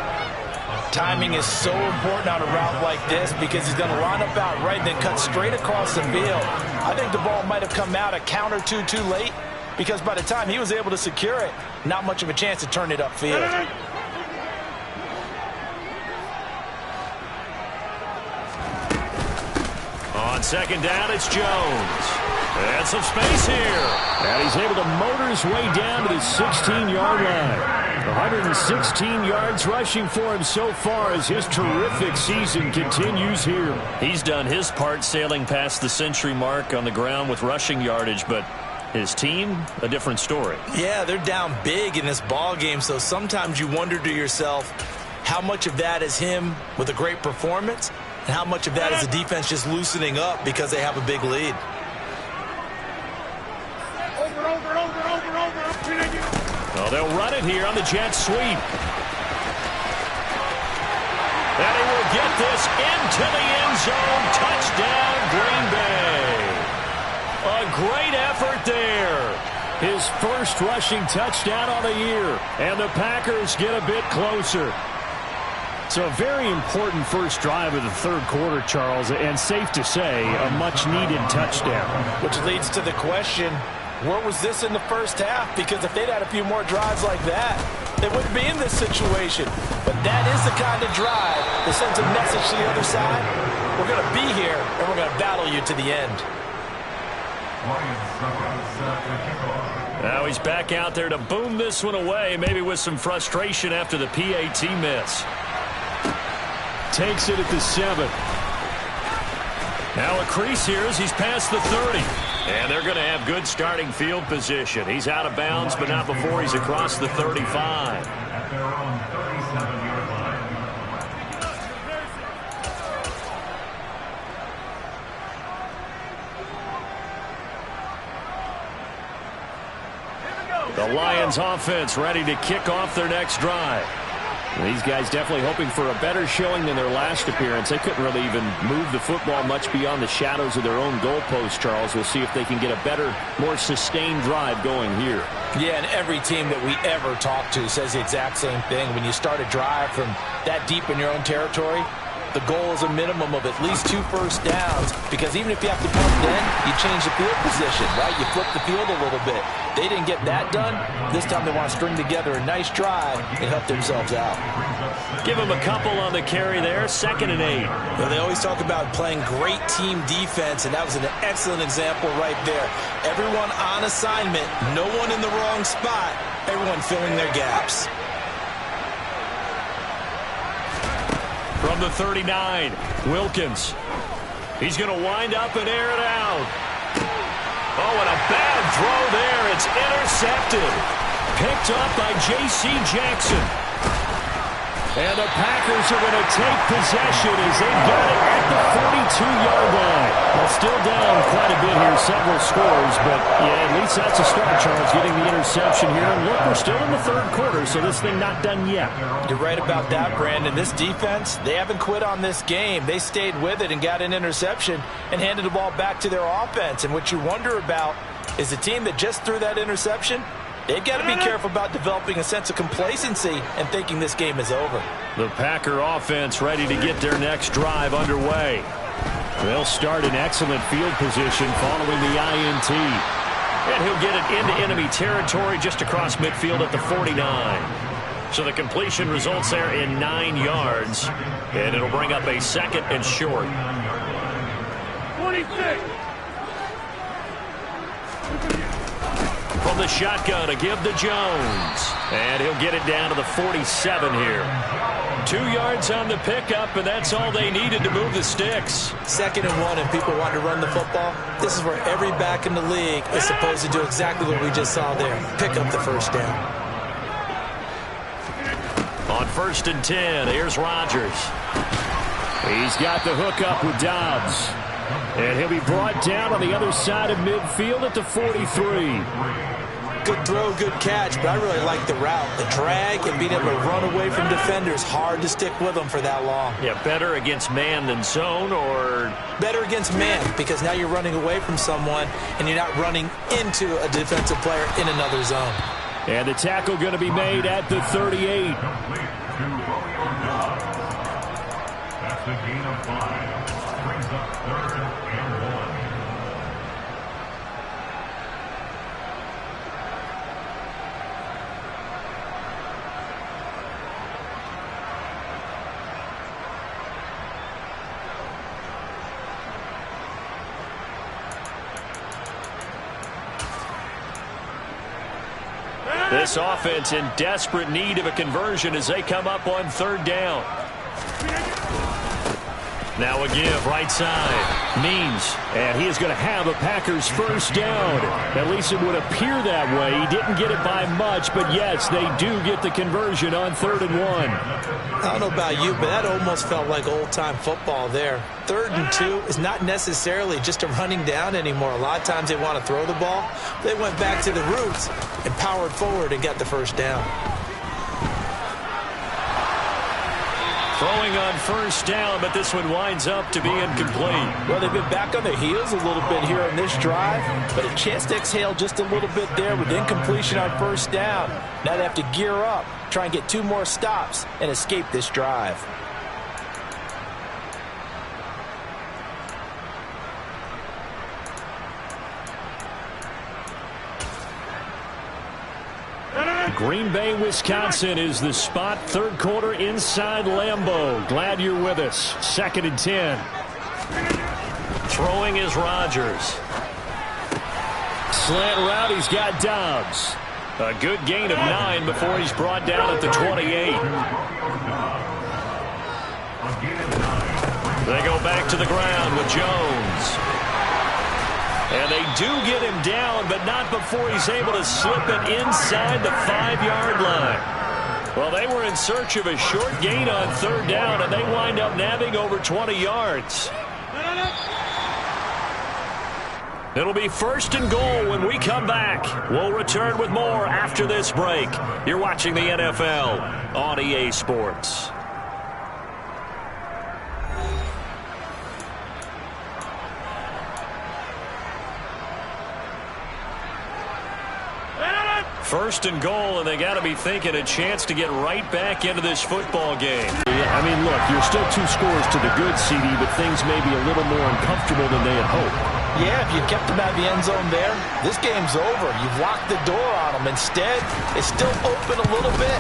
Timing is so important on a route like this because he's going to line up out right and then cut straight across the field. I think the ball might have come out a count or two too late because by the time he was able to secure it, not much of a chance to turn it upfield. On 2nd down, it's Jones. And some space here. And he's able to motor his way down to the 16-yard line. 116 yards rushing for him so far as his terrific season continues here. He's done his part sailing past the century mark on the ground with rushing yardage, but his team, a different story. Yeah, they're down big in this ball game, so sometimes you wonder to yourself how much of that is him with a great performance and how much of that is the defense just loosening up because they have a big lead. Well, they'll run it here on the jet sweep. And he will get this into the end zone. Touchdown, Green Bay. A great effort there. His first rushing touchdown on the year. And the Packers get a bit closer. So a very important first drive of the 3rd quarter, Charles, and safe to say, a much-needed touchdown. Which leads to the question, where was this in the first half? Because if they'd had a few more drives like that, they wouldn't be in this situation. But that is the kind of drive that sends a message to the other side. We're going to be here, and we're going to battle you to the end. Now he's back out there to boom this one away, maybe with some frustration after the PAT miss. Takes it at the 7. Now a crease here as he's past the 30. And they're going to have good starting field position. He's out of bounds, but not before he's across the 35. At their own 37-yard line. The Lions offense ready to kick off their next drive. These guys definitely hoping for a better showing than their last appearance. They couldn't really even move the football much beyond the shadows of their own goalpost, Charles. We'll see if they can get a better, more sustained drive going here. Yeah, and every team that we ever talk to says the exact same thing. When you start a drive from that deep in your own territory, the goal is a minimum of at least 2 first downs, because even if you have to punt then, you change the field position, right? You flip the field a little bit. They didn't get that done. This time they want to string together a nice drive and help themselves out. Give them a couple on the carry there, 2nd and 8. Well, they always talk about playing great team defense, and that was an excellent example right there. Everyone on assignment, no one in the wrong spot, everyone filling their gaps. From the 39, Wilkins. He's going to wind up and air it out. Oh, and a bad throw there. It's intercepted. Picked up by J.C. Jackson. And the Packers are going to take possession as they've got it at the 42-yard line. Well, still down quite a bit here, several scores, but yeah, at least that's a start, Charles, getting the interception here. And look, we're still in the third quarter, so this thing not done yet. You're right about that, Brandon. This defense, they haven't quit on this game. They stayed with it and got an interception and handed the ball back to their offense. And what you wonder about is the team that just threw that interception, they've got to be careful about developing a sense of complacency and thinking this game is over. The Packer offense ready to get their next drive underway. They'll start in excellent field position following the INT. And he'll get it into enemy territory just across midfield at the 49. So the completion results there in 9 yards. And it'll bring up a second and short. 26. From the shotgun, a give to Jones. And he'll get it down to the 47 here. 2 yards on the pickup, and that's all they needed to move the sticks. 2nd and 1, and people want to run the football. This is where every back in the league is supposed to do exactly what we just saw there. Pick up the first down. On 1st and 10, here's Rodgers. He's got the hook up with Dobbs. And he'll be brought down on the other side of midfield at the 43. Good throw, good catch, but I really like the route. The drag and being able to run away from defenders, hard to stick with them for that long. Yeah, better against man than zone, or? Better against man, because now you're running away from someone and you're not running into a defensive player in another zone. And the tackle going to be made at the 38. That's a gain of 5. Brings up 3rd and 1. This offense in desperate need of a conversion as they come up on 3rd down. Now a give right side. Means. And he is going to have a Packers first down. At least it would appear that way. He didn't get it by much, but yes, they do get the conversion on 3rd and 1. I don't know about you, but that almost felt like old-time football there. 3rd and 2 is not necessarily just a running down anymore. A lot of times they want to throw the ball. They went back to the roots and powered forward and got the first down. Throwing on 1st down, but this one winds up to be incomplete. Well, they've been back on their heels a little bit here on this drive, but a chance to exhale just a little bit there with incompletion on 1st down. Now they have to gear up, try and get 2 more stops, and escape this drive. Green Bay, Wisconsin is the spot. 3rd quarter inside Lambeau. Glad you're with us. 2nd and 10. Throwing is Rodgers. Slant route, he's got Dobbs. A good gain of 9 before he's brought down at the 28. They go back to the ground with Jones. And they do get him down, but not before he's able to slip it inside the 5-yard line. Well, they were in search of a short gain on 3rd down, and they wind up nabbing over 20 yards. It'll be 1st and goal when we come back. We'll return with more after this break. You're watching the NFL on EA Sports. First and goal, and they got to be thinking a chance to get right back into this football game. I mean, look, you're still 2 scores to the good, CD, but things may be a little more uncomfortable than they had hoped. Yeah, if you kept them out of the end zone there, this game's over. You've locked the door on them. Instead, it's still open a little bit,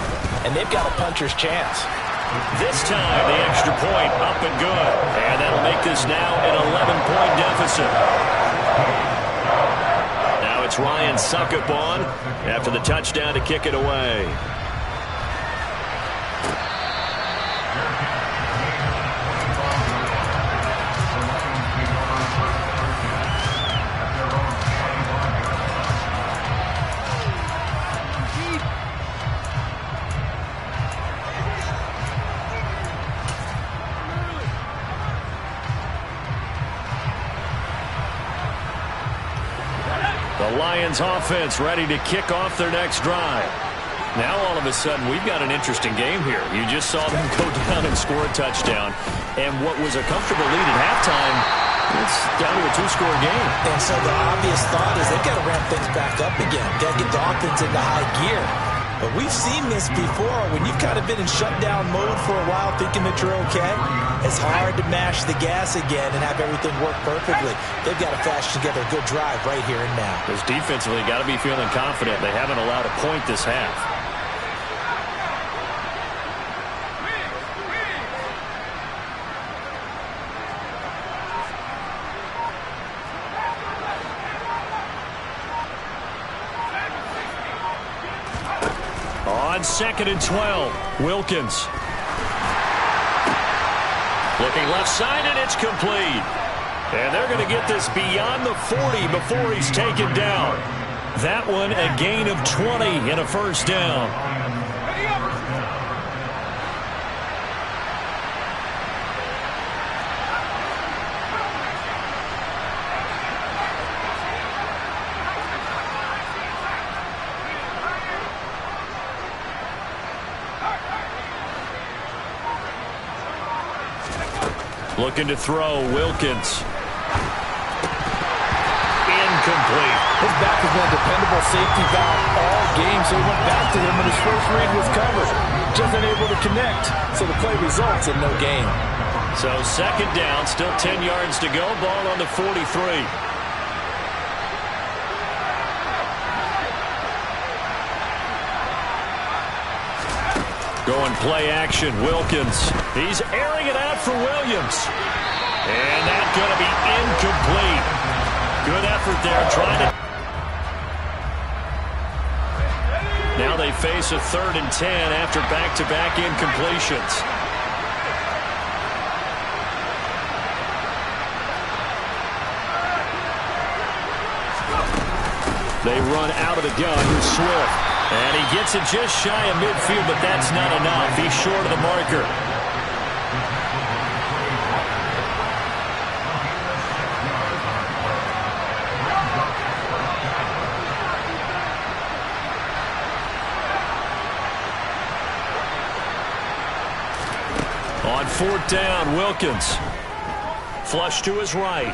and they've got a puncher's chance. This time, the extra point up and good. And that'll make this now an 11-point deficit. Now it's Ryan Suckup on after the touchdown to kick it away. The Lions offense ready to kick off their next drive. Now all of a sudden we've got an interesting game here. You just saw them go down and score a touchdown. And what was a comfortable lead at halftime, it's down to a two-score game. And so the obvious thought is they've got to ramp things back up again. Got to get the offense into high gear. But we've seen this before. When you've kind of been in shutdown mode for a while thinking that you're okay, it's hard to mash the gas again and have everything work perfectly. They've got to fashion together a good drive right here and now. Because defensively, got to be feeling confident. They haven't allowed a point this half. On 2nd and 12, Wilkins. Looking left side, and it's complete. And they're going to get this beyond the 40 before he's taken down. That one a gain of 20 and a first down. Looking to throw, Wilkins. Incomplete. His back has been a dependable safety valve all game, so he went back to him when his first read was covered. Just unable to connect, so the play results in no gain. So 2nd down, still 10 yards to go. Ball on the 43. Going play action, Wilkins. He's airing it out for Williams. And that's going to be incomplete. Good effort there trying to... Now they face a 3rd and 10 after back-to-back incompletions. They run out of the gun. Here's Swift. And he gets it just shy of midfield, but that's not enough. He's short of the marker. On 4th down, Wilkins. Flush to his right.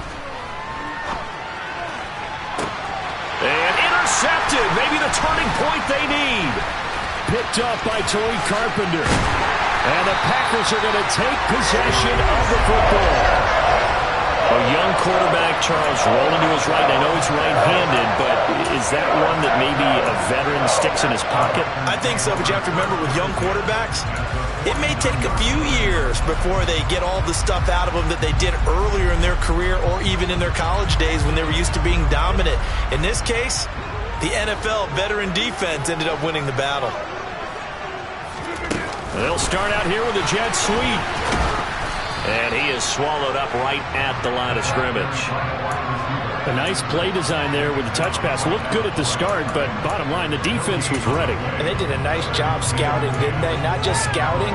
And intercepted. Maybe the turning point they need. Picked up by Tariq Carpenter. And the Packers are going to take possession of the football. A young quarterback, Charles, rolling to his right. I know he's right-handed, but is that one that maybe a veteran sticks in his pocket? I think so, but you have to remember with young quarterbacks, it may take a few years before they get all the stuff out of them that they did earlier in their career or even in their college days when they were used to being dominant. In this case, the NFL veteran defense ended up winning the battle. They'll start out here with a jet sweep. And he is swallowed up right at the line of scrimmage. A nice play design there with the touch pass. Looked good at the start, but bottom line, the defense was ready. And they did a nice job scouting, didn't they? Not just scouting,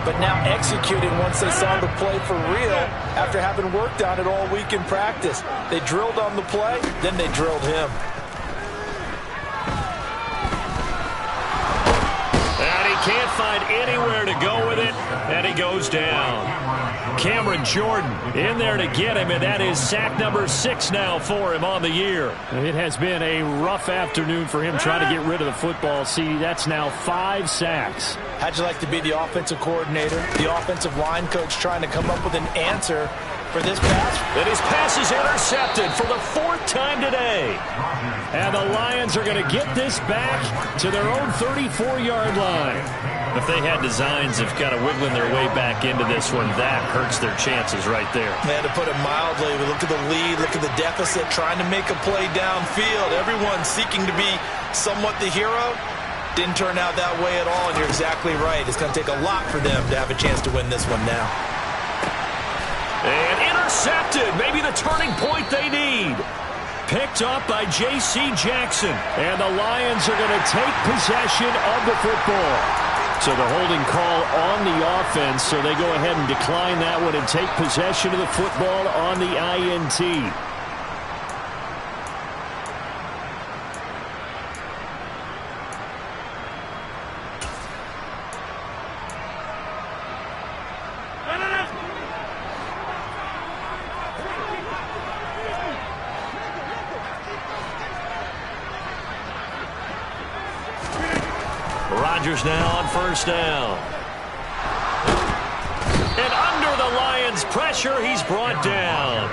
but now executing once they saw the play for real after having worked on it all week in practice. They drilled on the play, then they drilled him. And he can't find anywhere to go with it, and he goes down. Cameron Jordan in there to get him, and that is sack number 6 now for him on the year. It has been a rough afternoon for him trying to get rid of the football. See, that's now 5 sacks. How'd you like to be the offensive coordinator, the offensive line coach trying to come up with an answer for this pass? And his pass is intercepted for the 4th time today. And the Lions are going to get this back to their own 34-yard line. If they had designs of kind of wiggling their way back into this one, that hurts their chances right there. Man, to put it mildly, we look at the lead, look at the deficit, trying to make a play downfield. Everyone seeking to be somewhat the hero. Didn't turn out that way at all, and you're exactly right. It's going to take a lot for them to have a chance to win this one now. And intercepted. Maybe the turning point they need. Picked up by J.C. Jackson. And the Lions are going to take possession of the football. So the holding call on the offense, so they go ahead and decline that one and take possession of the football on the INT. Rodgers now on first down. And under the Lions' pressure, he's brought down.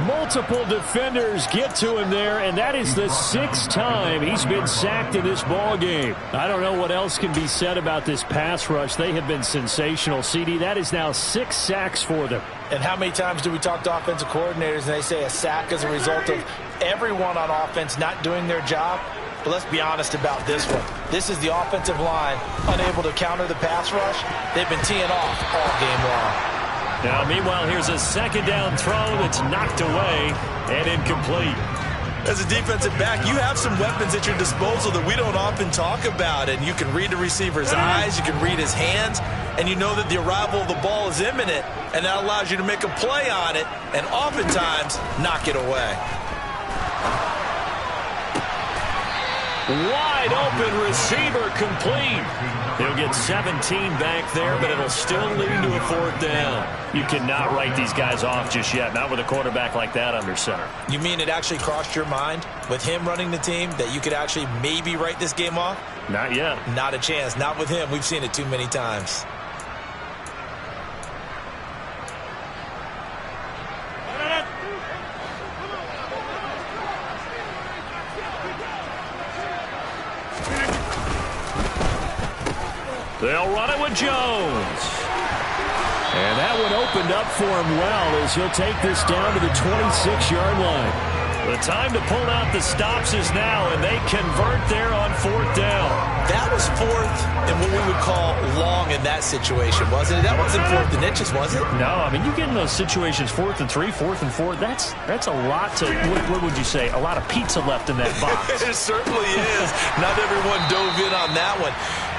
Multiple defenders get to him there, and that is the 6th time he's been sacked in this ball game. I don't know what else can be said about this pass rush. They have been sensational, CD. That is now 6 sacks for them. And how many times do we talk to offensive coordinators and they say a sack is a result of everyone on offense not doing their job? But let's be honest about this one. This is the offensive line unable to counter the pass rush. They've been teeing off all game long. Now, meanwhile, here's a second down throw that's knocked away and incomplete. As a defensive back, you have some weapons at your disposal that we don't often talk about. And you can read the receiver's eyes, you can read his hands, and you know that the arrival of the ball is imminent, and that allows you to make a play on it and oftentimes knock it away. Wide open receiver complete. He'll get 17 back there, but it'll still lead to a 4th down. You cannot write these guys off just yet, not with a quarterback like that under center. You mean it actually crossed your mind with him running the team that you could actually maybe write this game off? Not yet. Not a chance. Not with him. We've seen it too many times. They'll run it with Jones. And that one opened up for him well as he'll take this down to the 26-yard line. The time to pull out the stops is now, and they convert there on 4th down. That was 4th and what we would call long in that situation, wasn't it? That wasn't 4th and inches, was it? No, I mean, you get in those situations 4th and 3, 4th and 4. That's a lot to, what would you say, a lot of pizza left in that box. It certainly is. Not everyone dove in on that one.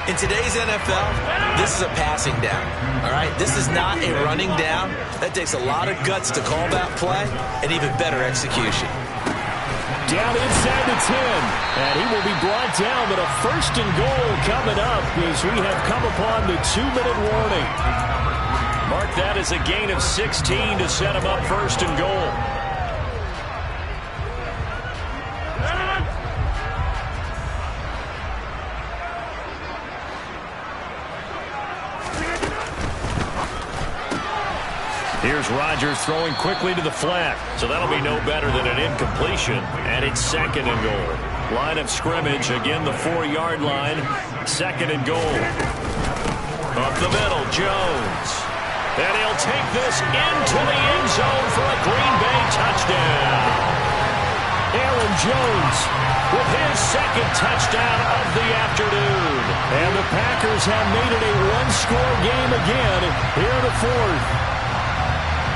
In today's NFL, this is a passing down, all right? This is not a running down. That takes a lot of guts to call that play and even better execution. Down inside the 10, and he will be brought down, but a 1st and goal coming up as we have come upon the 2-minute warning. Mark that as a gain of 16 to set him up 1st and goal. Here's Rodgers throwing quickly to the flat. So that'll be no better than an incompletion. And it's 2nd and goal. Line of scrimmage, again the 4-yard line. 2nd and goal. Up the middle, Jones. And he'll take this into the end zone for a Green Bay touchdown. Aaron Jones with his 2nd touchdown of the afternoon. And the Packers have made it a 1-score game again here in the 4th.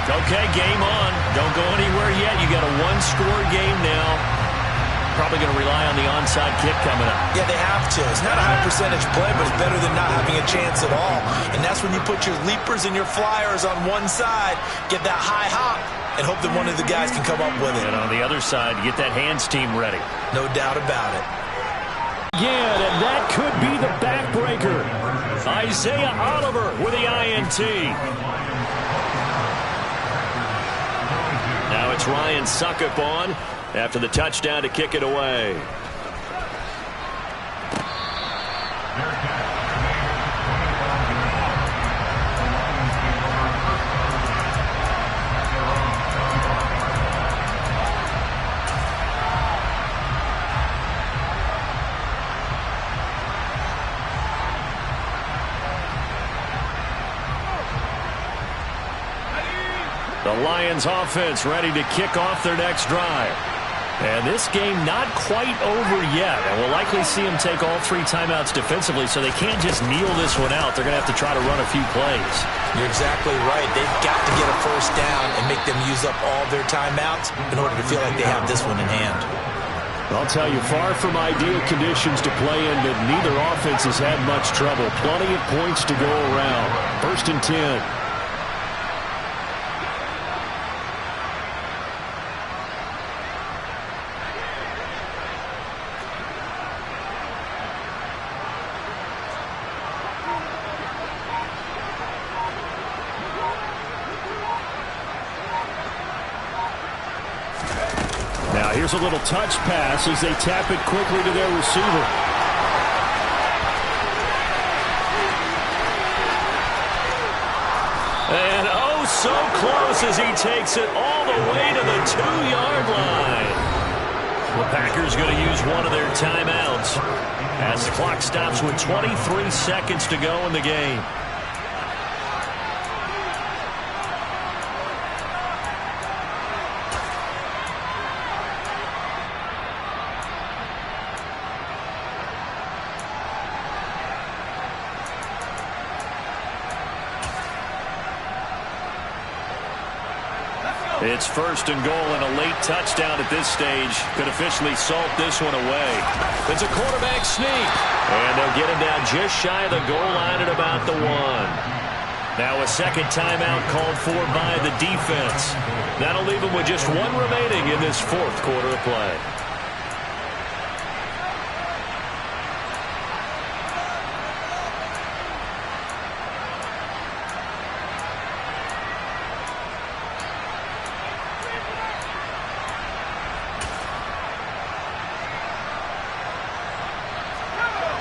Okay, game on. Don't go anywhere yet. You got a 1-score game now. Probably going to rely on the onside kick coming up. Yeah, they have to. It's not a high percentage play, but it's better than not having a chance at all. And that's when you put your leapers and your flyers on one side, get that high hop, and hope that one of the guys can come up with it. And on the other side, get that hands team ready. No doubt about it. Again, and that could be the backbreaker. Isaiah Oliver with the INT. Now it's Ryan Suckup on after the touchdown to kick it away. The Lions offense ready to kick off their next drive. And this game not quite over yet. And we'll likely see them take all 3 timeouts defensively, so they can't just kneel this one out. They're going to have to try to run a few plays. You're exactly right. They've got to get a 1st down and make them use up all their timeouts in order to feel like they have this one in hand. I'll tell you, far from ideal conditions to play in, but neither offense has had much trouble. Plenty of points to go around. 1st and 10. Here's a little touch pass as they tap it quickly to their receiver. so close as he takes it all the way to the 2-yard line. The Packers going to use one of their timeouts as the clock stops with 23 seconds to go in the game. It's first and goal, and a late touchdown at this stage could officially salt this one away. It's a quarterback sneak, and they'll get him down just shy of the goal line at about the 1. Now a second timeout called for by the defense. That'll leave him with just 1 remaining in this fourth quarter of play.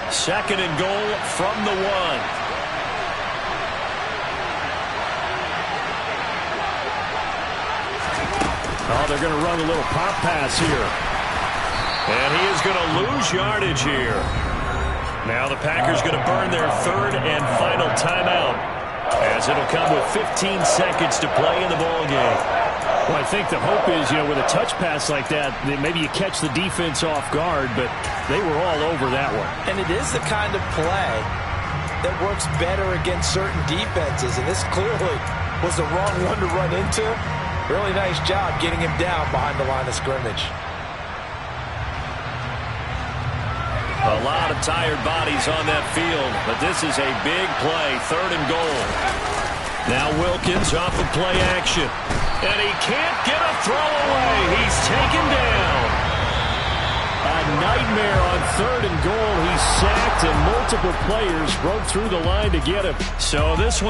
Second and goal from the 1. Oh, they're going to run a little pop pass here. And he is going to lose yardage here. Now the Packers going to burn their third and final timeout, as it'll come with 15 seconds to play in the ball game. Well, I think the hope is, with a touch pass like that, maybe you catch the defense off guard, but they were all over that one. And it is the kind of play that works better against certain defenses, and this clearly was the wrong one to run into. Really nice job getting him down behind the line of scrimmage. A lot of tired bodies on that field, but this is a big play, third and goal. Now Wilkins off of play action. And he can't get a throw away. He's taken down. A nightmare on third and goal. He's sacked, and multiple players broke through the line to get him. So this one